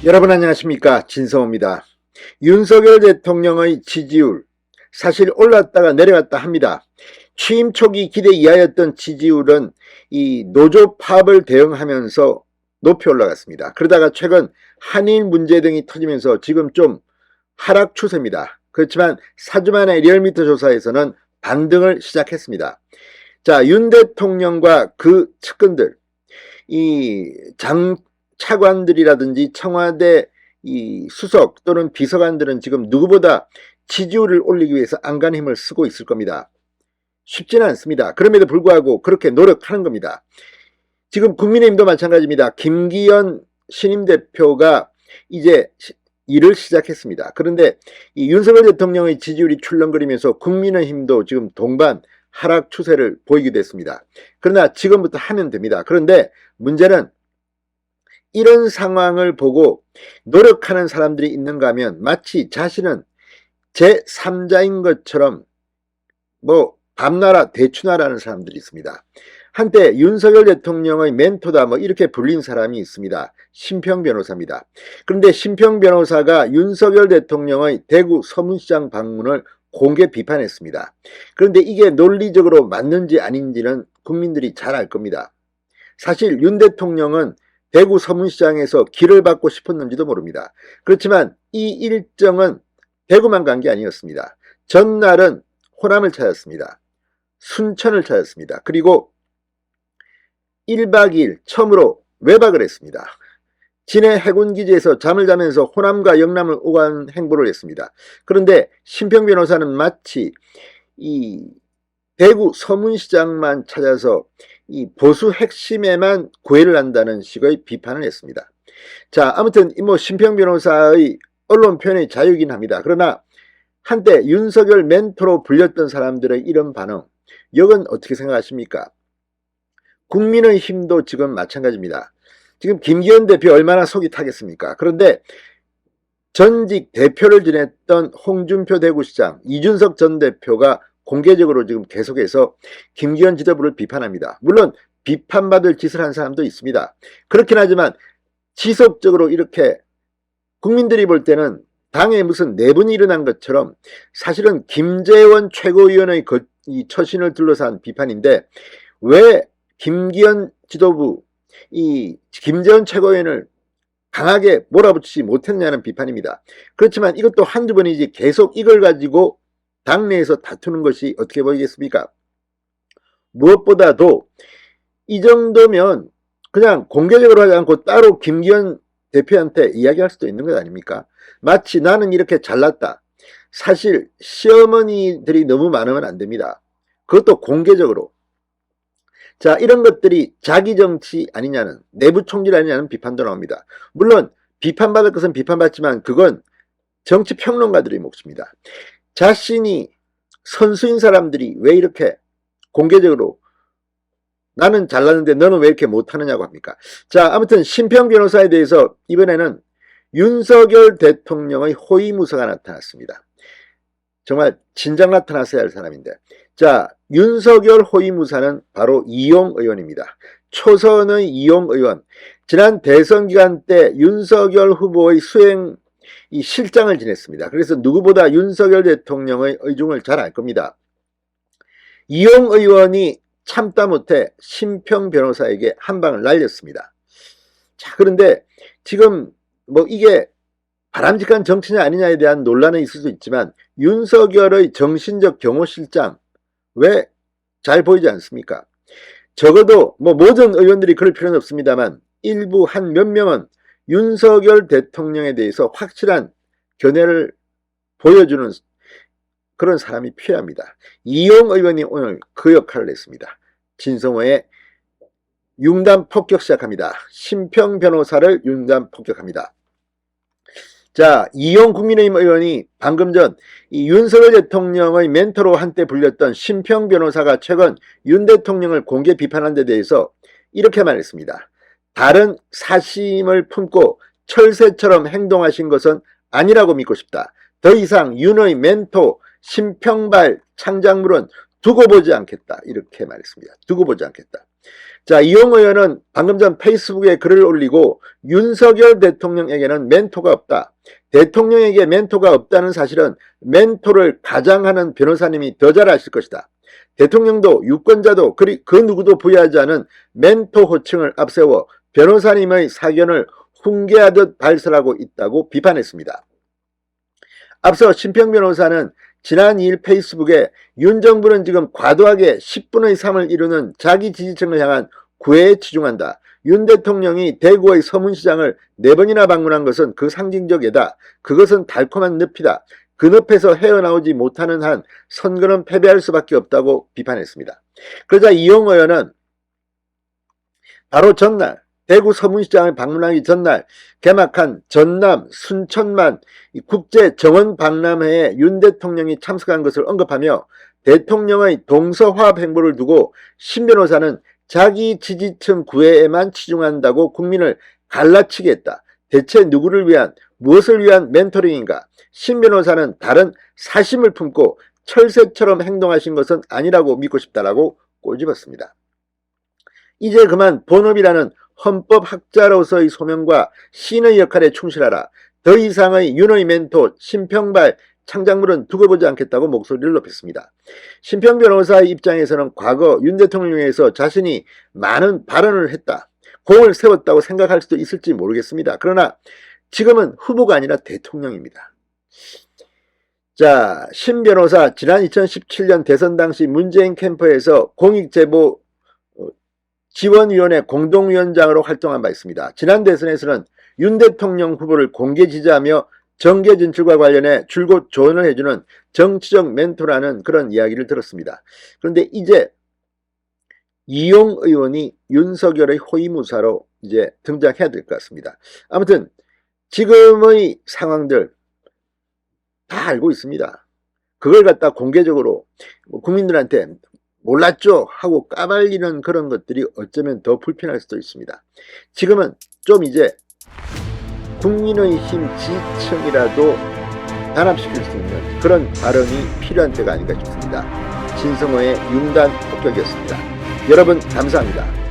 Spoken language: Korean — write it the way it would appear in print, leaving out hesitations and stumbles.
여러분 안녕하십니까, 진성호입니다. 윤석열 대통령의 지지율 사실 올랐다가 내려갔다 합니다. 취임 초기 기대 이하였던 지지율은 이 노조 파업을 대응하면서 높이 올라갔습니다. 그러다가 최근 한일 문제 등이 터지면서 지금 좀 하락 추세입니다. 그렇지만 4주 만에 리얼미터 조사에서는 반등을 시작했습니다. 자, 윤 대통령과 그 측근들, 이 차관들이라든지 청와대 이 수석 또는 비서관들은 지금 누구보다 지지율을 올리기 위해서 안간힘을 힘을 쓰고 있을 겁니다. 쉽지는 않습니다. 그럼에도 불구하고 그렇게 노력하는 겁니다. 지금 국민의힘도 마찬가지입니다. 김기현 신임 대표가 이제 일을 시작했습니다. 그런데 이 윤석열 대통령의 지지율이 출렁거리면서 국민의힘도 지금 동반 하락 추세를 보이게 됐습니다. 그러나 지금부터 하면 됩니다. 그런데 문제는 이런 상황을 보고 노력하는 사람들이 있는가 하면 마치 자신은 제3자인 것처럼 밤나라 대추나라는 사람들이 있습니다. 한때 윤석열 대통령의 멘토다 이렇게 불린 사람이 있습니다. 심평 변호사입니다. 그런데 심평 변호사가 윤석열 대통령의 대구 서문시장 방문을 공개 비판했습니다. 그런데 이게 논리적으로 맞는지 아닌지는 국민들이 잘 알 겁니다. 사실 윤 대통령은 대구 서문시장에서 길을 받고 싶었는지도 모릅니다. 그렇지만 이 일정은 대구만 간 게 아니었습니다. 전날은 호남을 찾았습니다. 순천을 찾았습니다. 그리고 1박 2일 처음으로 외박을 했습니다. 진해 해군기지에서 잠을 자면서 호남과 영남을 오가는 행보를 했습니다. 그런데 심평 변호사는 마치 이 대구 서문시장만 찾아서 이 보수 핵심에만 구애를 한다는 식의 비판을 했습니다. 자, 아무튼 심평 변호사의 언론 표현의 자유이긴 합니다. 그러나 한때 윤석열 멘토로 불렸던 사람들의 이런 반응, 여건 어떻게 생각하십니까? 국민의힘도 지금 마찬가지입니다. 지금 김기현 대표 얼마나 속이 타겠습니까? 그런데 전직 대표를 지냈던 홍준표 대구시장, 이준석 전 대표가 공개적으로 지금 계속해서 김기현 지도부를 비판합니다. 물론 비판받을 짓을 한 사람도 있습니다. 그렇긴 하지만 지속적으로 이렇게 국민들이 볼 때는 당에 무슨 내분이 일어난 것처럼 사실은 김재원 최고위원의 이 처신을 둘러싼 비판인데 왜 김기현 지도부, 이 김재원 최고위원을 강하게 몰아붙이지 못했냐는 비판입니다. 그렇지만 이것도 한두 번이지 계속 이걸 가지고 당내에서 다투는 것이 어떻게 보이겠습니까? 무엇보다도 이 정도면 그냥 공개적으로 하지 않고 따로 김기현 대표한테 이야기할 수도 있는 것 아닙니까? 마치 나는 이렇게 잘났다. 사실 시어머니들이 너무 많으면 안 됩니다. 그것도 공개적으로. 자, 이런 것들이 자기 정치 아니냐는, 내부 총질 아니냐는 비판도 나옵니다. 물론 비판받을 것은 비판받지만 그건 정치 평론가들의 몫입니다. 자신이 선수인 사람들이 왜 이렇게 공개적으로 나는 잘났는데 너는 왜 이렇게 못하느냐고 합니까? 자, 아무튼 심평 변호사에 대해서 이번에는 윤석열 대통령의 호위무사가 나타났습니다. 정말 진작 나타났어야 할 사람인데, 자, 윤석열 호위무사는 바로 이용 의원입니다. 초선의 이용 의원. 지난 대선 기간 때 윤석열 후보의 수행 이 실장을 지냈습니다. 그래서 누구보다 윤석열 대통령의 의중을 잘 알 겁니다. 이용 의원이 참다 못해 심평 변호사에게 한 방을 날렸습니다. 자, 그런데 지금 이게 바람직한 정치냐 아니냐에 대한 논란은 있을 수 있지만 윤석열의 정신적 경호 실장 왜 잘 보이지 않습니까? 적어도 모든 의원들이 그럴 필요는 없습니다만 일부 한 몇 명은 윤석열 대통령에 대해서 확실한 견해를 보여주는 그런 사람이 필요합니다. 이용 의원이 오늘 그 역할을 했습니다. 진성호의 융단 폭격 시작합니다. 심평 변호사를 융단 폭격합니다. 자, 이용 국민의힘 의원이 방금 전 이 윤석열 대통령의 멘토로 한때 불렸던 심평 변호사가 최근 윤 대통령을 공개 비판한 데 대해서 이렇게 말했습니다. 다른 사심을 품고 철새처럼 행동하신 것은 아니라고 믿고 싶다. 더 이상 윤의 멘토 심평발 창작물은 두고 보지 않겠다. 이렇게 말했습니다. 두고 보지 않겠다. 자, 이용 의원은 방금 전 페이스북에 글을 올리고 윤석열 대통령에게는 멘토가 없다. 대통령에게 멘토가 없다는 사실은 멘토를 가장하는 변호사님이 더 잘 아실 것이다. 대통령도 유권자도 그 누구도 부여하지 않은 멘토 호칭을 앞세워 변호사님의 사견을 훈계하듯 발설하고 있다고 비판했습니다. 앞서 심평 변호사는 지난 2일 페이스북에 윤 정부는 지금 과도하게 10분의 3을 이루는 자기 지지층을 향한 구애에 치중한다. 윤 대통령이 대구의 서문시장을 4번이나 방문한 것은 그 상징적 예다. 그것은 달콤한 늪이다. 그 늪에서 헤어나오지 못하는 한 선거는 패배할 수밖에 없다고 비판했습니다. 그러자 이용 의원은 바로 전날 대구 서문시장을 방문하기 전날 개막한 전남 순천만 국제 정원 박람회에 윤 대통령이 참석한 것을 언급하며 대통령의 동서화합 행보를 두고 신 변호사는 자기 지지층 구애에만 치중한다고 국민을 갈라치게 했다. 대체 누구를 위한 무엇을 위한 멘토링인가? 신 변호사는 다른 사심을 품고 철새처럼 행동하신 것은 아니라고 믿고 싶다라고 꼬집었습니다. 이제 그만 본업이라는 헌법학자로서의 소명과 신의 역할에 충실하라. 더 이상의 윤의 멘토 심평발 창작물은 두고 보지 않겠다고 목소리를 높였습니다. 심평 변호사의 입장에서는 과거 윤 대통령에서 자신이 많은 발언을 했다. 공을 세웠다고 생각할 수도 있을지 모르겠습니다. 그러나 지금은 후보가 아니라 대통령입니다. 자, 신 변호사 지난 2017년 대선 당시 문재인 캠프에서 공익제보 지원위원회 공동위원장으로 활동한 바 있습니다. 지난 대선에서는 윤 대통령 후보를 공개 지지하며 정계 진출과 관련해 줄곧 조언을 해주는 정치적 멘토라는 그런 이야기를 들었습니다. 그런데 이제 이용 의원이 윤석열의 호위무사로 이제 등장해야 될 것 같습니다. 아무튼 지금의 상황들 다 알고 있습니다. 그걸 갖다 공개적으로 국민들한테 몰랐죠 하고 까발리는 그런 것들이 어쩌면 더 불편할 수도 있습니다. 지금은 좀 이제 국민의힘 지지층이라도 단합시킬 수 있는 그런 발언이 필요한 때가 아닌가 싶습니다. 진성호의 융단 폭격이었습니다. 여러분 감사합니다.